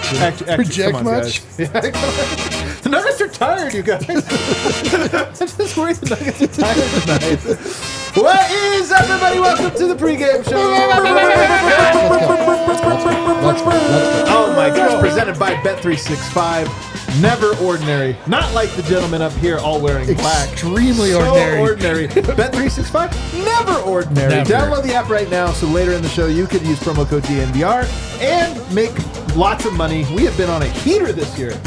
For Jokmas? The Nuggets are tired, you guys. I'm just worried the Nuggets are tired tonight. What is up, everybody? Welcome to the pregame show. Oh my gosh, presented by Bet365. Never ordinary. Not like the gentlemen up here all wearing black. Extremely so ordinary. Bet365, never ordinary. Never. Download the app right now so later in the show you could use promo code DNVR and make lots of money. We have been on a heater this year.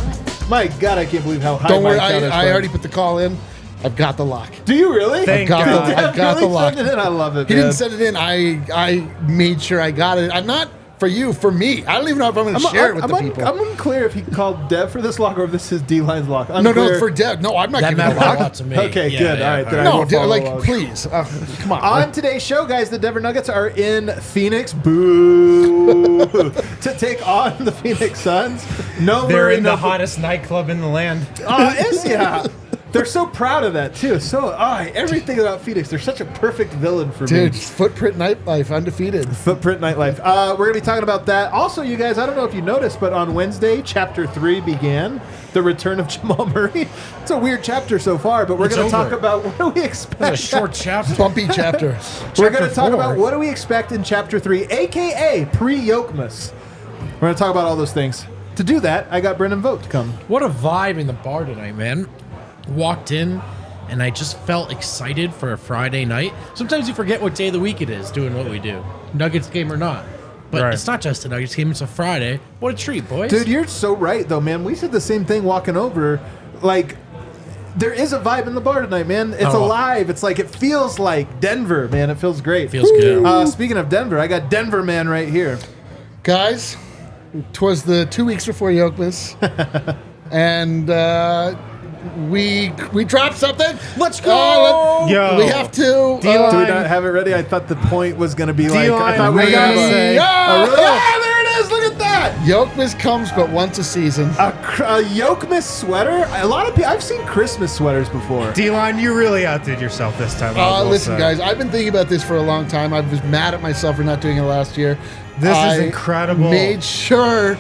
My God, I can't believe how high Don't my worry, account is. I already put the call in. I've got the lock. Do you really? I've got the lock. Send it in? I love it, He man. didn't send it in. I made sure I got it. I'm not for you, for me. I don't even know if I'm going to share it with the people. I'm unclear if he called Dev for this lock or if this is D-Line's lock. No, for Dev. No, I'm not giving the lock. To me. Okay, good. All right. Then No, I will follow along. please. Come on. On today's show, guys, the Denver Nuggets are in Phoenix, boo, to take on the Phoenix Suns. No, they're in the hottest nightclub in the land. Yeah. They're so proud of that too. So everything about Phoenix, they're such a perfect villain for me. Dude, Footprint Nightlife, undefeated. Footprint Nightlife. We're going to be talking about that. Also, you guys, I don't know if you noticed, but on Wednesday, Chapter 3 began. The return of Jamal Murray. It's a weird chapter so far, but we're going to talk about what do we expect. It's a short chapter. Bumpy chapter. We're going to talk about what do we expect in Chapter 3, a.k.a. pre-Jokmas. We're going to talk about all those things. To do that, I got Brendan Vogt to come. What a vibe in the bar tonight, man. Walked in, and I just felt excited for a Friday night. Sometimes you forget what day of the week it is doing what we do. Nuggets game or not. But It's not just a Nuggets game, it's a Friday. What a treat, boys. Dude, you're so right, though, man. We said the same thing walking over. Like, there is a vibe in the bar tonight, man. It's alive. It's like, it feels like Denver, man. It feels great. Feels good. Speaking of Denver, I got Denver man right here. Guys, 'twas the 2 weeks before Jokmas. And we dropped something. Let's go. Yo. We have to. Do we not have it ready? I thought the point was going to be like, I thought we were gotta going to say- there it is. Look at that. Jokmas comes but once a season. A Jokmas sweater. A lot of people. I've seen Christmas sweaters before. D-Line, you really outdid yourself this time. Listen, guys, I've been thinking about this for a long time. I was mad at myself for not doing it last year. This is incredible. Made sure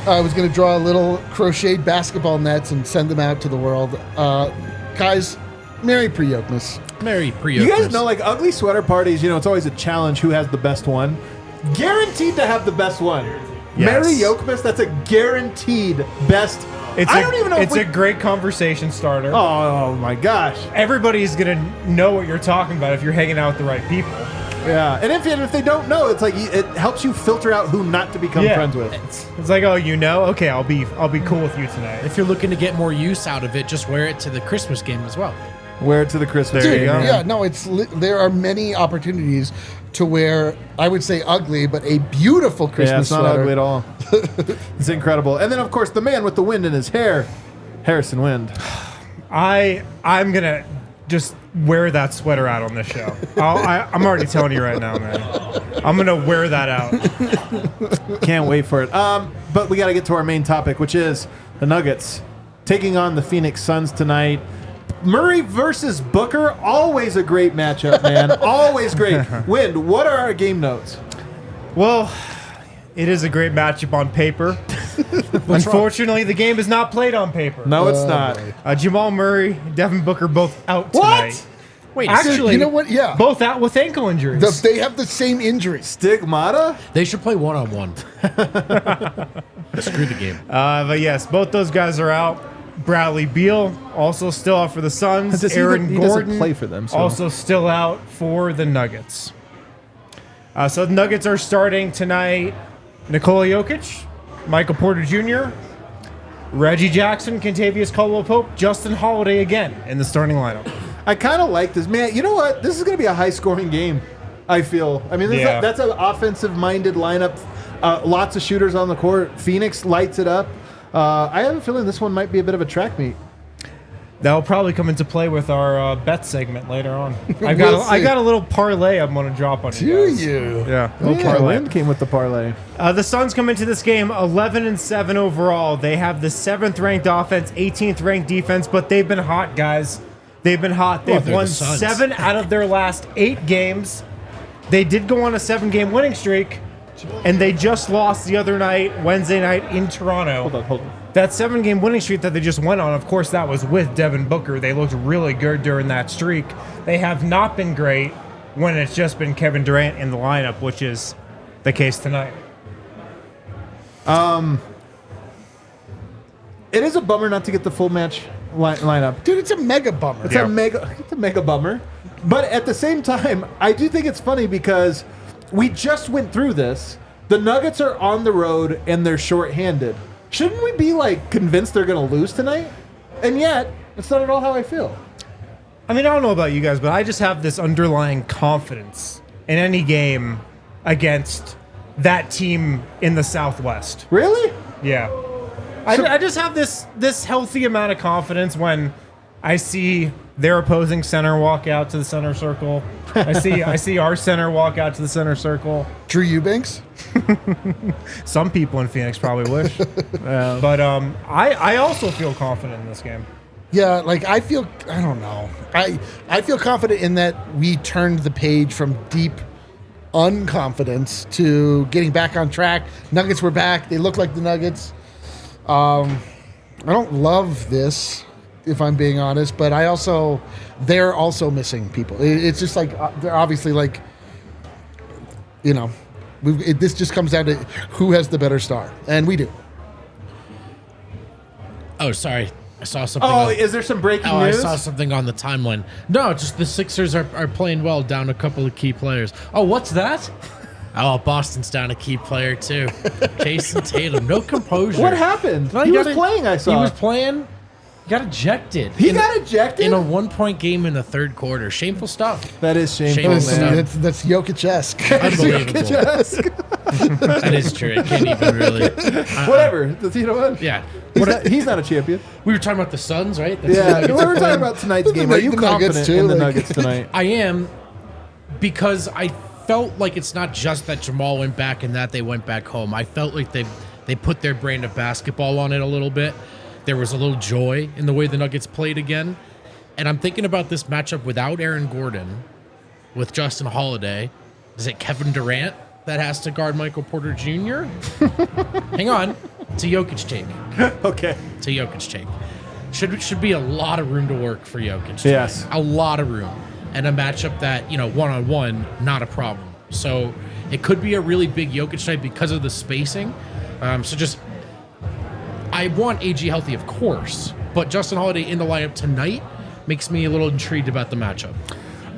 I was going to draw a little crocheted basketball nets and send them out to the world. Guys, Merry pre-Jokmas. Merry pre-Jokmas. You guys know, like, ugly sweater parties, it's always a challenge who has the best one. Guaranteed to have the best one. Yes. Merry Jokmas, that's a guaranteed best. I don't even know it's a great conversation starter. Oh, my gosh. Everybody's going to know what you're talking about if you're hanging out with the right people. Yeah, and if they don't know, it's like it helps you filter out who not to become friends with. It's like, okay, I'll be cool with you tonight. If you're looking to get more use out of it, just wear it to the Christmas game as well. Wear it to the Christmas. There Dude, you go. yeah, no, there are many opportunities to wear, I would say ugly, but a beautiful Christmas it's not sweater. ugly at all. It's incredible. And then, of course, the man with the wind in his hair, Harrison Wind. I'm going to just wear that sweater out on this show. I'm already telling you right now, man. I'm going to wear that out. Can't wait for it. But we got to get to our main topic, which is the Nuggets taking on the Phoenix Suns tonight. Murray versus Booker, always a great matchup, man. Always great. Wind, what are our game notes? Well, it is a great matchup on paper. Unfortunately, the game is not played on paper. No, it's not. Jamal Murray, Devin Booker, both out tonight. Wait, Actually, you know what? Yeah. both out with ankle injuries. They have the same injuries. Stigmata? they should play one-on-one. Screw the game. But yes, both those guys are out. Bradley Beal also still out for the Suns. Aaron he doesn't Gordon play for them, so. also still out for the Nuggets. So the Nuggets are starting tonight. Nikola Jokic, Michael Porter Jr., Reggie Jackson, Kentavious Caldwell-Pope, Justin Holiday again in the starting lineup. I kind of like this. Man, you know what? This is going to be a high-scoring game, I feel. I mean, that's an offensive-minded lineup. Lots of shooters on the court. Phoenix lights it up. I have a feeling this one might be a bit of a track meet. That'll probably come into play with our bet segment later on. I got a little parlay I'm going to drop on you guys. Do you? Yeah. Wind came with the parlay. The Suns come into this game 11-7 overall. They have the 7th-ranked offense, 18th-ranked defense, but they've been hot, guys. They've been hot. They've won 7 out of their last 8 games. They did go on a 7-game winning streak, And they just lost the other night, Wednesday night in Toronto. Hold on. That 7-game winning streak that they just went on, of course, that was with Devin Booker. They looked really good during that streak. They have not been great when it's just been Kevin Durant in the lineup, which is the case tonight. It is a bummer not to get the full match lineup. Dude, it's a mega bummer. It's a mega bummer. But at the same time, I do think it's funny because we just went through this. The Nuggets are on the road and they're shorthanded. Shouldn't we be like convinced they're going to lose tonight? And yet, that's not at all how I feel. I mean, I don't know about you guys, but I just have this underlying confidence in any game against that team in the Southwest. Really? Yeah. I just have this healthy amount of confidence when I see their opposing center walk out to the center circle. I see our center walk out to the center circle. Drew Eubanks? Some people in Phoenix probably wish. But I also feel confident in this game. Yeah, like I don't know. I feel confident in that we turned the page from deep unconfidence to getting back on track. Nuggets were back. They look like the Nuggets. I don't love this, if I'm being honest, but they're also missing people. It's just like they're obviously like, this just comes down to who has the better star, and we do. Oh, sorry. I saw something. Is there some breaking news? I saw something on the timeline. No, just the Sixers are playing well, down a couple of key players. Oh, what's that? Oh, Boston's down a key player, too. Jason Tatum. No composure. What happened? No, he was playing, I saw. He was playing. Got ejected. He got ejected? In a 1-point game in the third quarter. Shameful stuff. That is shameful, Shameful man. That's Jokic-esque. Unbelievable. That is true. I can't even really. Whatever. You know what? Yeah. He's not a champion. We were talking about the Suns, right? Yeah, we were talking about tonight's game. Are you confident in the Nuggets tonight? I am, because I felt like it's not just that Jamal went back and that they went back home. I felt like they put their brand of basketball on it a little bit. There was a little joy in the way the Nuggets played again. And I'm thinking about this matchup without Aaron Gordon, with Justin Holiday. Is it Kevin Durant that has to guard Michael Porter Jr.? Hang on. It's a Jokic take. Okay. It's a Jokic take. Should be a lot of room to work for Jokic. Yes. A lot of room. And a matchup that, one-on-one, not a problem. So it could be a really big Jokic night because of the spacing. I want AG healthy, of course, but Justin Holiday in the lineup tonight makes me a little intrigued about the matchup.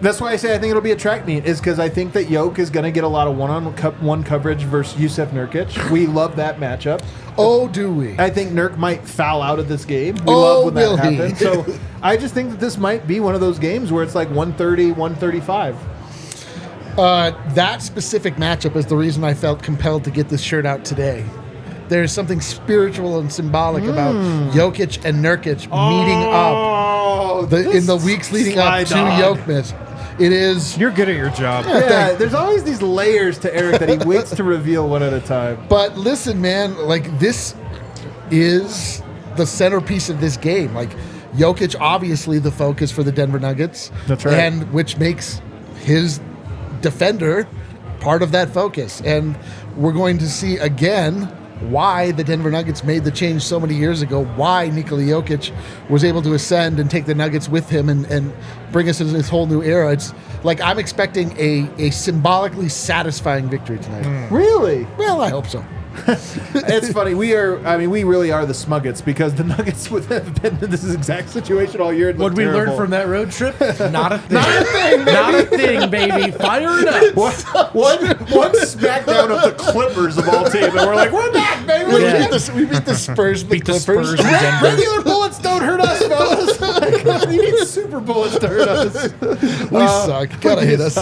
That's why I say I think it'll be a track meet, is because I think that Jokic is going to get a lot of one-on-one coverage versus Jusuf Nurkic. We love that matchup. Oh, do we? I think Nurk might foul out of this game. We love when that happens. So I just think that this might be one of those games where it's like 130, 135. That specific matchup is the reason I felt compelled to get this shirt out today. There's something spiritual and symbolic about Jokic and Nurkic meeting up in the weeks leading up to Jokmas. It is. You're good at your job. Yeah, there's always these layers to Eric that he waits to reveal one at a time. But listen, man, like this is the centerpiece of this game. Like Jokic, obviously the focus for the Denver Nuggets. That's right. And which makes his defender part of that focus. And we're going to see again why the Denver Nuggets made the change so many years ago, why Nikola Jokic was able to ascend and take the Nuggets with him and bring us into this whole new era. It's like I'm expecting a symbolically satisfying victory tonight. Really? Well, I hope so. It's funny. We really are the Smuggets, because the Nuggets would have been in this exact situation all year. What did we learn from that road trip? Not a thing. Not a thing, baby. Not a thing, baby. Fire it up. One smackdown of the Clippers of all team, and we're like, we're back, baby. We beat the Spurs, Beat the Spurs in Denver. Regular bullets don't hurt us, fellas. We need super bullets to hurt us. We suck. Gotta hit us.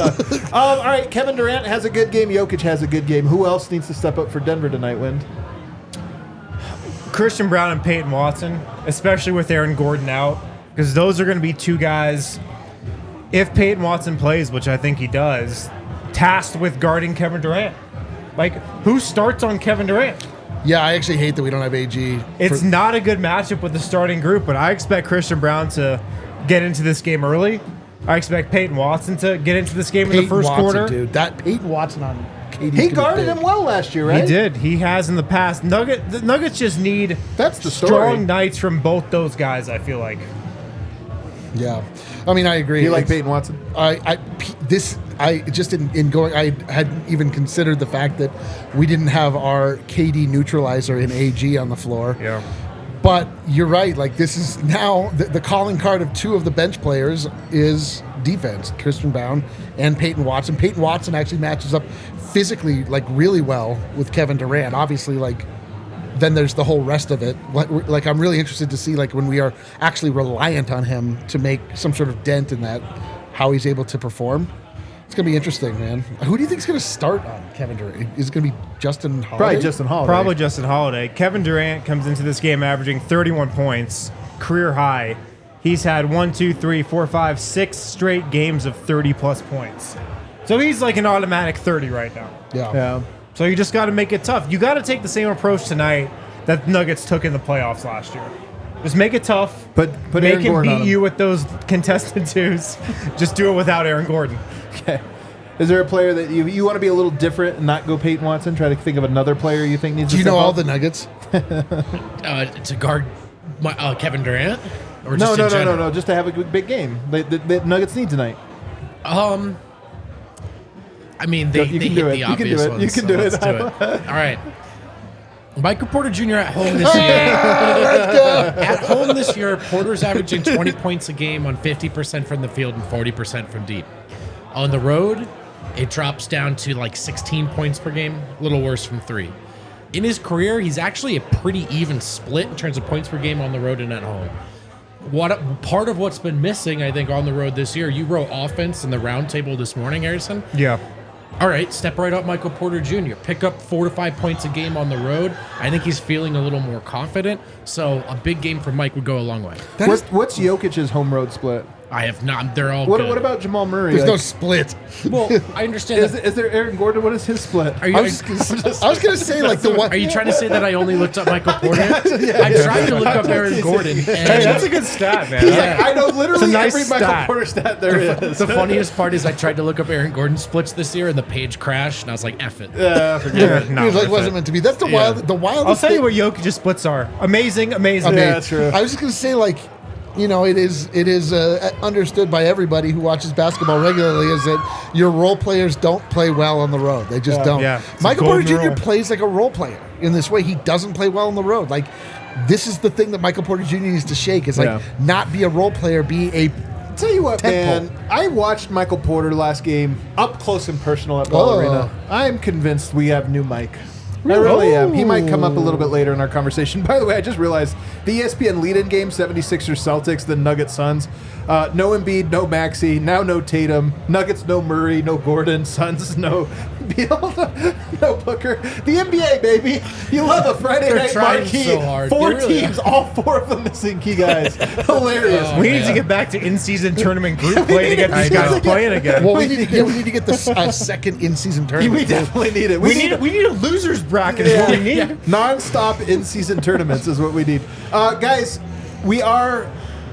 All right, Kevin Durant has a good game. Jokic has a good game. Who else needs to step up for Denver tonight, Wind? Christian Brown and Peyton Watson, especially with Aaron Gordon out, because those are going to be two guys, if Peyton Watson plays, which I think he does, tasked with guarding Kevin Durant. Like, who starts on Kevin Durant? Yeah, I actually hate that we don't have AG. It's not a good matchup with the starting group, but I expect Christian Brown to get into this game early. I expect Peyton Watson to get into this game in the first quarter. Dude, that Peyton Watson on KD's He gonna be guarded big. him well last year, right? He did. He has in the past. The Nuggets just need That's the story. strong nights from both those guys, I feel like. Yeah, I mean, I agree. You like It's- Peyton Watson? I just in going, I hadn't even considered the fact that we didn't have our KD neutralizer in AG on the floor. Yeah. But you're right. Like, this is now the calling card of two of the bench players is defense, Christian Brown and Peyton Watson. Peyton Watson actually matches up physically like really well with Kevin Durant. Obviously, like, then there's the whole rest of it. Like, I'm really interested to see, like, when we are actually reliant on him to make some sort of dent in that, how he's able to perform. It's going to be interesting, man. Who do you think is going to start on Kevin Durant? Is it going to be Justin Holiday? Probably Justin Holiday. Probably Justin Holiday. Kevin Durant comes into this game averaging 31 points, career high. He's had 6 straight games of 30-plus points. So he's like an automatic 30 right now. Yeah. So you just got to make it tough. You got to take the same approach tonight that the Nuggets took in the playoffs last year. Just make it tough. Put Make Aaron him Gordon on beat him. you with those contested twos. Just do it without Aaron Gordon. Okay. Is there a player that you want to be a little different and not go Peyton Watson? Try to think of another player you think needs Do to you know step all up? the Nuggets? To guard Kevin Durant? Or No, just in general? no. Just to have a big game. The Nuggets need tonight. I mean, they You can hit do it. the You can obvious do it. ones. You can so do let's it. do it. All right. Michael Porter Jr. at home this year. At home this year, Porter's averaging 20 points a game on 50% from the field and 40% from deep. On the road, it drops down to like 16 points per game, a little worse from 3. In his career, he's actually a pretty even split in terms of points per game on the road and at home. Part of what's been missing, I think, on the road this year, you wrote offense in the roundtable this morning, Harrison. Yeah. All right, step right up Michael Porter Jr. Pick up 4 to 5 points a game on the road. I think he's feeling a little more confident. So a big game for Mike would go a long way. What's Jokic's home road split? I have not. They're all What good. about Jamal Murray? There's Like, no split. Well, I understand. is there Aaron Gordon? What is his split? Are you? I was gonna say like the one. Are you trying to say that I only looked up Michael Porter? I tried to look up Aaron Gordon. And Hey, that's a good stat, man. Yeah. I know literally It's a nice every Michael stat. Porter stat there is. The funniest part is I tried to look up Aaron Gordon splits this year, and the page crashed, and I was like, "F it." Forget it. No, It was like worth wasn't it. meant to be. That's the Yeah. wildest. I'll tell you thing. what Jokic's splits are. Amazing. I mean, Yeah, that's true. I was just gonna say, like, you know, it is understood by everybody who watches basketball regularly is that your role players don't play well on the road. They just don't. Yeah, it's a Michael Porter golden Jr. rule. plays like a role player in this way. He doesn't play well on the road. Like, this is the thing that Michael Porter Jr. needs to shake. Is like Yeah. not be a role player, be a. Tell you what, Tent man. I watched Michael Porter last game up close and personal at Ball Oh. Arena. I'm convinced we have new Mike. I really am. He might come up a little bit later in our conversation. By the way, I just realized the ESPN lead-in game, 76ers Celtics, the Nuggets Suns. No Embiid, no Maxey, now no Tatum. Nuggets, no Murray, no Gordon. Suns, no Beal, no Booker. The NBA, baby. You love a Friday They're night trying marquee. so hard. 4 They really teams, all 4 of them missing key guys. Hilarious. Oh, We need to man. get back to in-season tournament group play to get these I know. guys playing again. Well, we need to get this second in-season tournament. We definitely need it. we need a losers bracket is what we need. Non-stop in-season tournaments is what we need. Guys, we are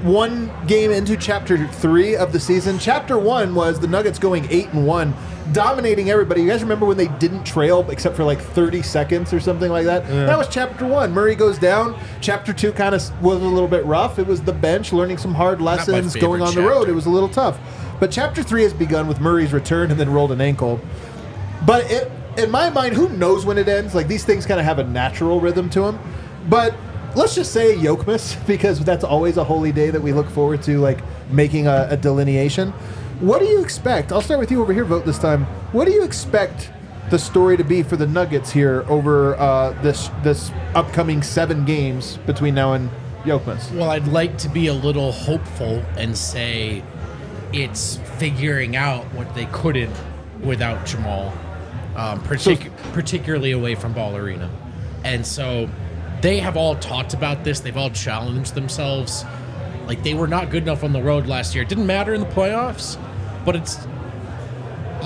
one game into Chapter 3 of the season. Chapter 1 was the Nuggets going 8-1, dominating everybody. You guys remember when they didn't trail except for like 30 seconds or something like that? That was Chapter 1. Murray goes down. Chapter 2 kind of was a little bit rough. It was the bench learning some hard lessons, favorite going on the road. chapter. It was a little tough. But Chapter 3 has begun with Murray's return and then rolled an ankle. But in my mind, who knows when it ends? Like, these things kind of have a natural rhythm to them. But let's just say Jokmas, because that's always a holy day that we look forward to, like, making a delineation. What do you expect? I'll start with you over here, Vote, this time. What do you expect the story to be for the Nuggets here over this upcoming 7 games between now and Jokmas? Well, I'd like to be a little hopeful and say it's figuring out what they couldn't without Jamal, particularly away from Ball Arena. And so they have all talked about this. They've all challenged themselves. Like, they were not good enough on the road last year. It didn't matter in the playoffs, but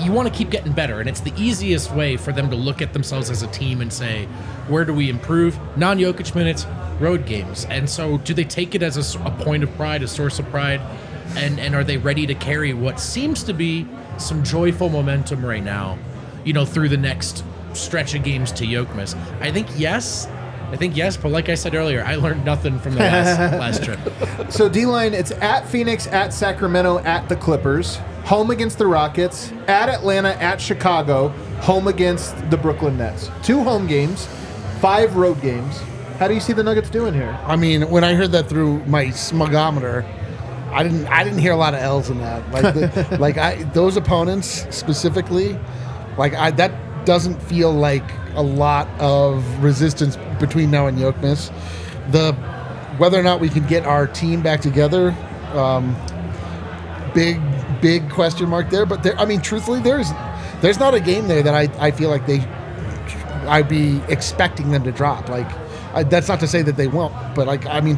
you want to keep getting better. And it's the easiest way for them to look at themselves as a team and say, where do we improve? Non-Jokic minutes, road games. And so do they take it as a point of pride, a source of pride? And are they ready to carry what seems to be some joyful momentum right now through the next stretch of games to Jokmas? I think yes, but like I said earlier, I learned nothing from the last trip. So D-line, it's at Phoenix, at Sacramento, at the Clippers, home against the Rockets, at Atlanta, at Chicago, home against the Brooklyn Nets. 2 home games, 5 road games. How do you see the Nuggets doing here? I mean, when I heard that through my smugometer, I didn't hear a lot of L's in that. Like those opponents specifically, that doesn't feel like a lot of resistance between now and Jokmas. Whether or not we can get our team back together, big question mark there. But truthfully, there's not a game there that I feel like I'd be expecting them to drop. That's not to say that they won't, but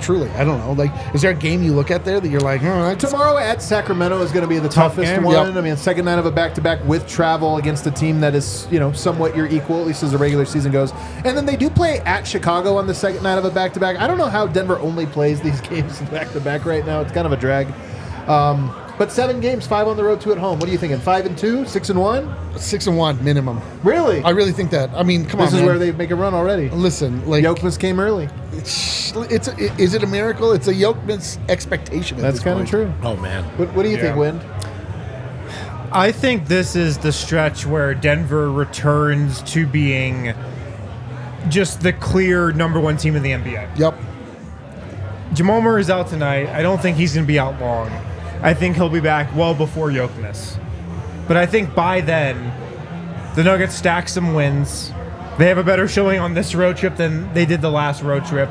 truly, I don't know. Is there a game you look at there that you're like, tomorrow at Sacramento is going to be the toughest game. one. Yep. Second night of a back-to-back with travel against a team that is, somewhat your equal, at least as the regular season goes. And then they do play at Chicago on the second night of a back-to-back. I don't know how Denver only plays these games back-to-back right now. It's kind of a drag. But 7 games, 5 on the road, 2 at home. What are you thinking? 5-2, 6-1? 6-1 minimum. Really? I really think that. Come on, This is where they make a run already. Listen, Jokmas came early. Is it a miracle? It's a Jokmas expectation. That's kind of true. Oh man. What do you think, Wind? I think this is the stretch where Denver returns to being just the clear number 1 team in the NBA. Yep. Jamal Murray's out tonight. I don't think he's going to be out long. I think he'll be back well before Jokmas. But I think by then, the Nuggets stack some wins. They have a better showing on this road trip than they did the last road trip.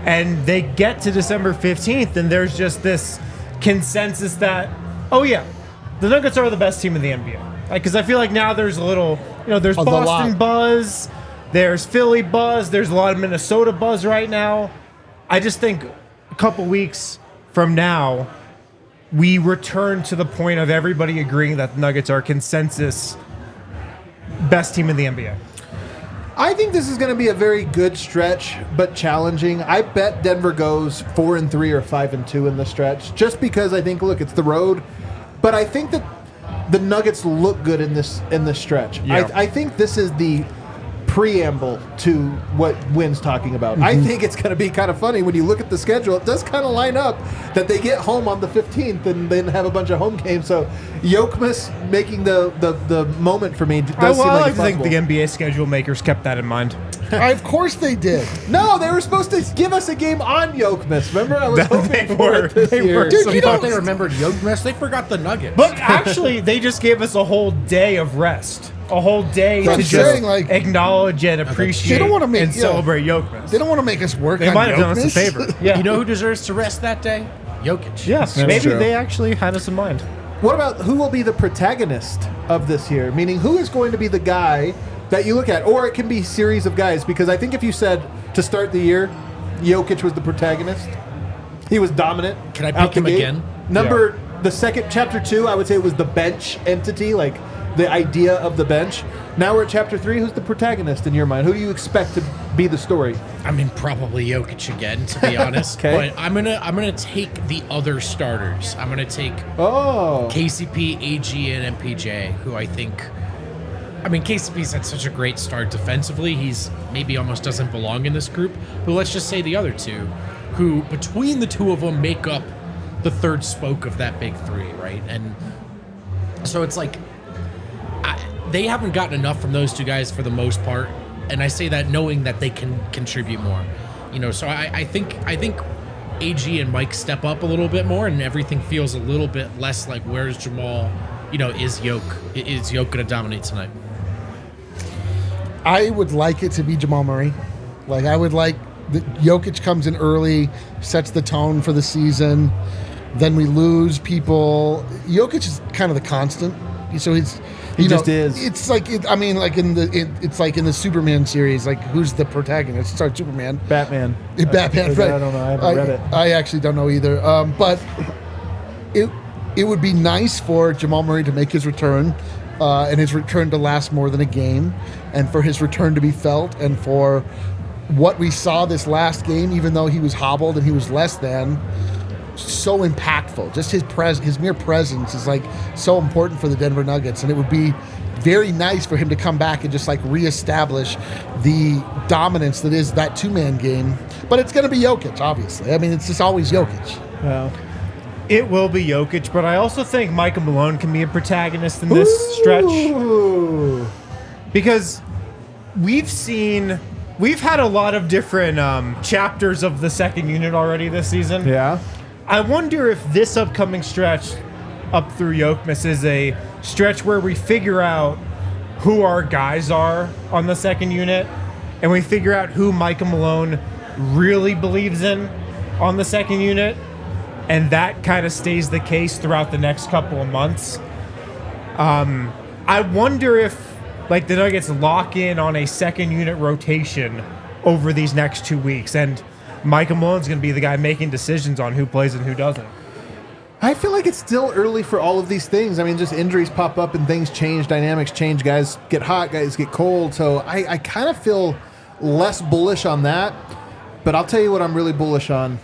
And they get to December 15th, and there's just this consensus that, oh yeah, the Nuggets are the best team in the NBA. Because I feel like now there's a little, there's Boston buzz, there's Philly buzz, there's a lot of Minnesota buzz right now. I just think a couple weeks from now, we return to the point of everybody agreeing that the Nuggets are consensus best team in the NBA. I think this is going to be a very good stretch, but challenging. I bet Denver goes 4-3 or 5-2 in the stretch, just because I think, look, it's the road. But I think that the Nuggets look good in this stretch. Yeah. I think this is the preamble to what Wynn's talking about. I think it's going to be kind of funny when you look at the schedule. It does kind of line up that they get home on the 15th and then have a bunch of home games. So Jokmas making the moment for me does seem I like like to think possible. the NBA schedule makers kept that in mind. Of course they did. No, they were supposed to give us a game on Jokmas. Remember, I was They hoping for were. it this They year. were. Dude, So you thought know, they remembered Jokmas. They forgot the Nuggets. But actually, they just gave us a whole day of rest. A whole day But to I'm just saying, like, acknowledge and appreciate They don't wanna make- and yeah. celebrate Jokmas. They don't want to make us work They on might have done us a Jokmas. favor. Yeah. You know who deserves to rest that day? Jokic. Yes, That's maybe true. they actually had us in mind. What about who will be the protagonist of this year? Meaning, who is going to be the guy that you look at? Or it can be a series of guys, because I think if you said to start the year, Jokic was the protagonist, he was dominant. Can I out pick the him gate. again? The second, chapter 2, I would say it was the bench entity, like the idea of the bench. Now we're at chapter 3. Who's the protagonist in your mind? Who do you expect to be the story? Probably Jokic again, to be honest. Okay. But I'm gonna take the other starters. I'm gonna take Oh, KCP, AG, and MPJ, who I think. KCP's had such a great start defensively. He's maybe almost doesn't belong in this group. But let's just say the other two, who between the two of them make up the third spoke of that big three, right? And so it's like they haven't gotten enough from those two guys for the most part. And I say that knowing that they can contribute more. So I think AG and Mike step up a little bit more, and everything feels a little bit less like where's Jamal? Is Jokic going to dominate tonight? I would like it to be Jamal Murray. I would like Jokic comes in early, sets the tone for the season. Then we lose people. Jokic is kind of the constant. So he just is. It's like it's like in the Superman series. Like, who's the protagonist? Sorry, Superman. Batman. Batman. Right. I don't know. I haven't read it. I actually don't know either. But it would be nice for Jamal Murray to make his return, and his return to last more than a game, and for his return to be felt, and for what we saw this last game, even though he was hobbled and he was less than, so impactful. Just his mere presence is so important for the Denver Nuggets, and it would be very nice for him to come back and just like reestablish the dominance that is that two-man game. But it's going to be Jokic, obviously. I mean, it's just always Jokic. Well, It will be Jokic, but I also think Michael Malone can be a protagonist in this stretch. Because we've had a lot of different chapters of the second unit already this season. yeah. I wonder if this upcoming stretch up through Jokmas is a stretch where we figure out who our guys are on the second unit, and we figure out who Michael Malone really believes in on the second unit, and that kind of stays the case throughout the next couple of months. I wonder if like the Nuggets lock in on a second unit rotation over these next 2 weeks, and Michael Malone's going to be the guy making decisions on who plays and who doesn't. I feel like it's still early for all of these things. I mean, just injuries pop up and things change, dynamics change, guys get hot, guys get cold. So I kind of feel less bullish on that. But I'll tell you what I'm really bullish on.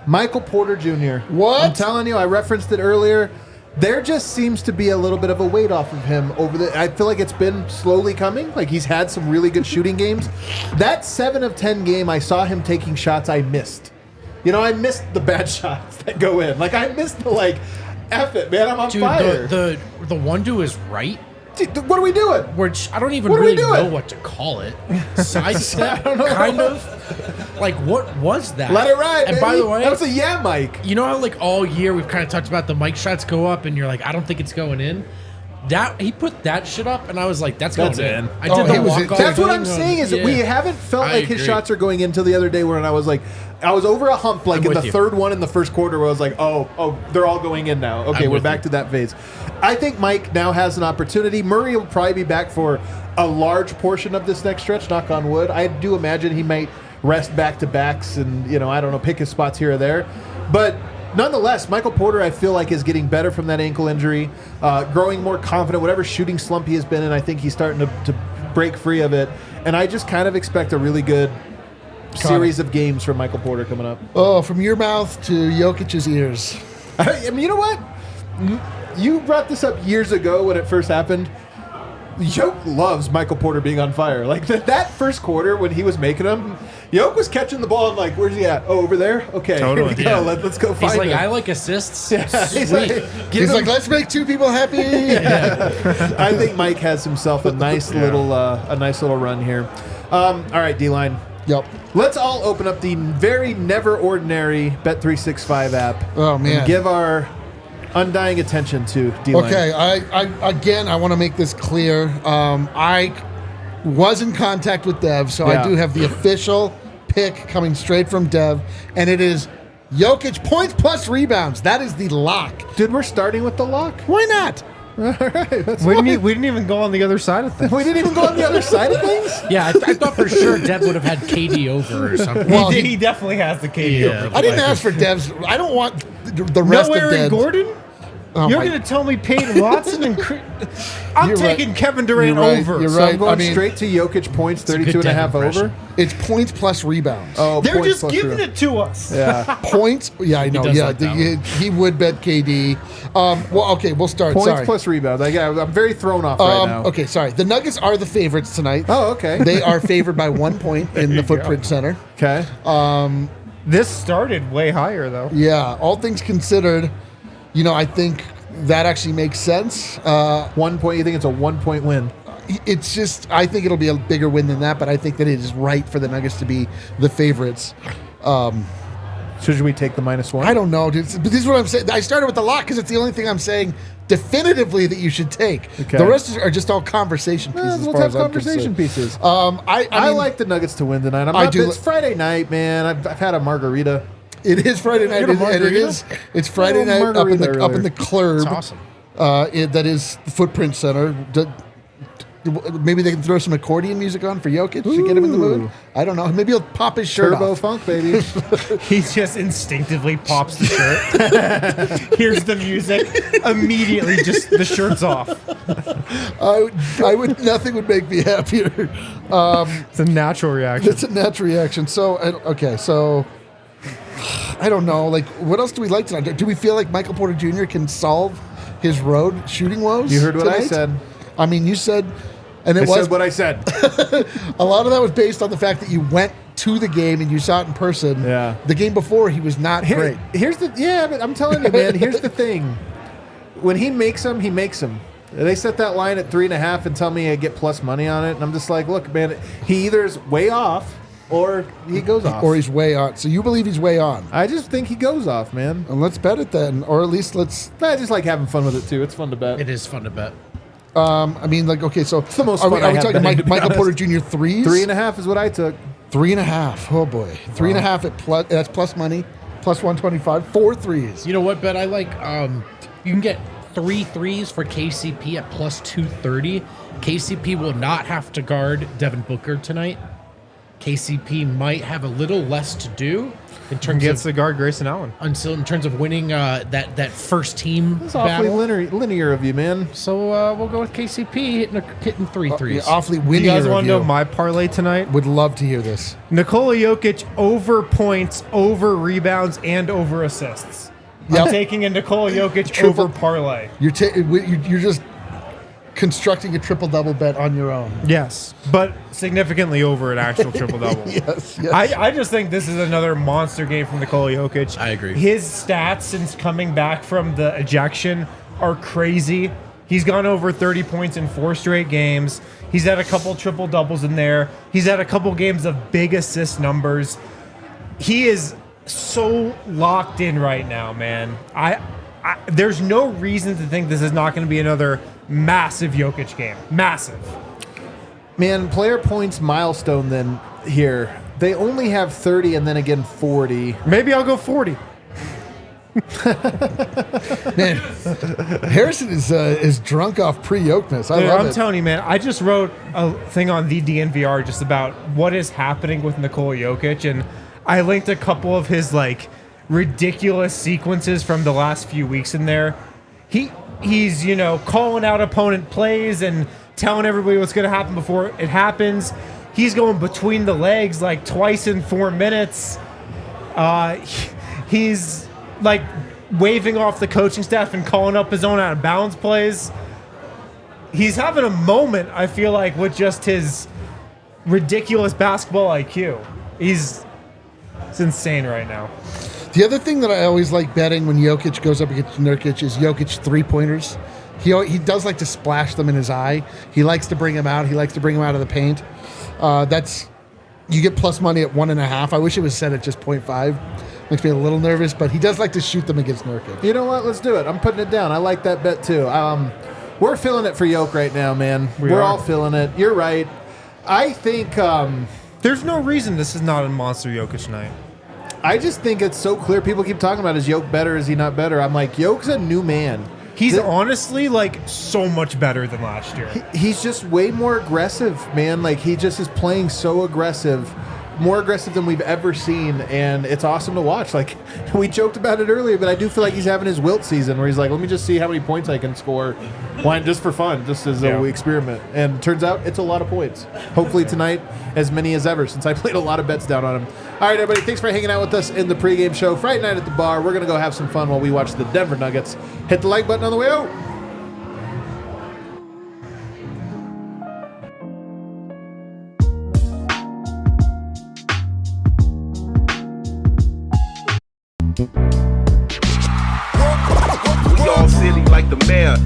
Michael Porter Jr. What? I'm telling you, I referenced it earlier. There just seems to be a little bit of a weight off of him I feel like it's been slowly coming. Like he's had some really good shooting games. That 7 of 10 game, I saw him taking shots I missed. You know, I missed the bad shots that go in. Like I missed the F it, man, I'm on fire. The one dude is right. Dude, what are we doing? Which I don't even What are we really doing? know what to call it. Sidestep, kind of. Like, what was that? Let it ride, And baby. by the way, that was a mic. you know how like all year we've kind of talked about the mic shots go up, and you're like, I don't think it's going in. That he put that shit up, and I was like, that's going That's in. in. I did the walk off. That's what I'm saying is that we Yeah. haven't felt I like his agree. shots are going in until the other day when I was like, I was over a hump like I'm in the with you. third one in the first quarter where I was like, oh, they're all going in now. Okay, I'm we're with back you. to that phase. I think Mike now has an opportunity. Murray will probably be back for a large portion of this next stretch, knock on wood. I do imagine he might rest back-to-backs and, I don't know, pick his spots here or there. But nonetheless, Michael Porter, I feel like, is getting better from that ankle injury, growing more confident, whatever shooting slump he has been in. I think he's starting to break free of it. And I just kind of expect a really good series of games from Michael Porter coming up. Oh, from your mouth to Jokic's ears. I mean, you know what? You brought this up years ago when it first happened. Joke loves Michael Porter being on fire. Like that first quarter when he was making them, Joke was catching the ball and like, where's he at? Oh, over there? Okay, Totally, here we go. yeah. Let's go find He's like, him. I like assists. He's Sweet. He's like, let's make two people happy. I think Mike has himself a nice little run here. All right, D-line. Yep. Let's all open up the very never ordinary Bet365 app. Oh, man. And give our undying attention to D-line. Okay, I want to make this clear. I was in contact with Dev, so Yeah. I do have the official pick coming straight from Dev, and it is Jokic points plus rebounds. That is the lock. Dude, we're starting with the lock. Why not? All right, that's We fine. didn't even go on the other side of things. We didn't even go on the other side of things. Yeah, I thought for sure Dev would have had KD over or something. Well, he definitely has the KD Yeah. over. I didn't ask for Dev's. I don't want the rest No of Aaron Dev's. Gordon? Oh You're my- going to tell me Peyton Watson and I'm You're right. taking Kevin Durant You're right. over. You're So right. I'm going I mean- straight to Jokic points, a 32 good and a half Dev over. impression. It's points plus rebounds. Oh, They're points just plus giving rebound. it to us. Yeah. Points. Yeah, I know. does Yeah, like that he would bet KD. Well, okay, we'll start. Points Sorry. plus rebounds. I'm very thrown off right now. Okay, sorry. The Nuggets are the favorites tonight. Oh, okay. They are favored by 1 point in the Footprint Center. Okay. This started way higher, though. Yeah, all things considered, I think that actually makes sense. 1 point. You think it's a 1 point win? It's just, I think it'll be a bigger win than that, but I think that it is right for the Nuggets to be the favorites. Should we take the -1? I don't know, dude. But this is what I'm saying. I started with the lock because it's the only thing I'm saying definitively that you should take. Okay. The rest are just all conversation pieces. Let's as far have as I'm conversation concerned. pieces. I I mean, like the Nuggets to win tonight. I do It's Friday night, man. I've had a margarita. It is Friday night, Get a and it margarita? is. It's Friday Get a night up in margarita the earlier. club. It's awesome. That is the Footprint Center. Maybe they can throw some accordion music on for Jokic to get him in the mood. Ooh. I don't know. Maybe he'll pop his shirt Turbo off. funk, baby. He just instinctively pops the shirt. Here's the music. Immediately, just the shirt's off. I would. Nothing would make me happier. It's a natural reaction. It's a natural reaction. So okay. So I don't know. Like, what else do we like tonight? Do we feel like Michael Porter Jr. can solve his road shooting woes? You heard what I tonight? said. I mean, you said, and I said what I said. a lot of that was based on the fact that you went to the game and you saw it in person. Yeah. The game before, he was not great. But I'm telling you, man, here's the thing. When he makes them, he makes them. They set that line at 3.5 and tell me I get plus money on it. And I'm just like, look, man, he either is way off or he goes off. Or he's way on. So you believe he's way on. I just think he goes off, man. And let's bet it then. Or at least let's... I just like having fun with it, too. It's fun to bet. It is fun to bet. I mean, like, okay, so... It's the most are fun we I have talking betting, to be Michael honest. Porter Jr. threes? 3.5 is what I took. 3.5. Oh, boy. 3.5 at plus... That's plus money. Plus 125. 4 threes. You know what, Bet? I like, you can get 3 threes for KCP at plus 230. KCP will not have to guard Devin Booker tonight. KCP might have a little less to do in terms Gets of the guard Grayson Allen. in terms of winning that first team It's awfully battle. linear of you, man. So we'll go with KCP hitting 3 threes. Awfully You winning. guys want to know my parlay tonight? Would love to hear this. Nikola Jokic over points, over rebounds, and over assists. Yep. I'm taking a Nikola Jokic Triple- over parlay. You're just constructing a triple-double bet on your own. Yes, but significantly over an actual triple-double. Yes. I just think this is another monster game from Nikola Jokic. I agree. His stats since coming back from the ejection are crazy. He's gone over 30 points in 4 straight games. He's had a couple triple-doubles in there. He's had a couple games of big assist numbers. He is so locked in right now, man. There's no reason to think this is not going to be another massive Jokic game. Massive. Man, player points milestone then here. They only have 30 and then again 40. Maybe I'll go 40. Man, Harrison is drunk off pre-Jokmas. I Dude, love I'm it. telling you, man. I just wrote a thing on the DNVR just about what is happening with Nikola Jokic, and I linked a couple of his like ridiculous sequences from the last few weeks in there. He's calling out opponent plays and telling everybody what's going to happen before it happens. He's going between the legs like twice in 4 minutes. He's like waving off the coaching staff and calling up his own out of bounds plays. He's having a moment, I feel like, with just his ridiculous basketball IQ. It's insane right now. The other thing that I always like betting when Jokic goes up against Nurkic is Jokic three-pointers. He does like to splash them in his eye. He likes to bring them out. He likes to bring them out of the paint. You get plus money at 1.5. I wish it was set at just 0.5. Makes me a little nervous, but he does like to shoot them against Nurkic. You know what? Let's do it. I'm putting it down. I like that bet too. We're feeling it for Yoke right now, man. We're all feeling it. You're right. I think There's no reason this is not a monster Jokic night. I just think it's so clear. People keep talking about, is Yoke better? Is he not better? I'm like, Yoke's a new man. He's honestly like so much better than last year. He's just way more aggressive, man. Like, he just is playing so aggressive, more aggressive than we've ever seen, and it's awesome to watch. Like, we joked about it earlier, but I do feel like he's having his wilt season where he's like, let me just see how many points I can score. Why, just for fun, just as a experiment. And turns out it's a lot of points. Hopefully tonight, as many as ever, since I played a lot of bets down on him. All right, everybody, thanks for hanging out with us in the pregame show. Friday night at the bar, we're going to go have some fun while we watch the Denver Nuggets. Hit the like button on the way out. We all silly like the mayor.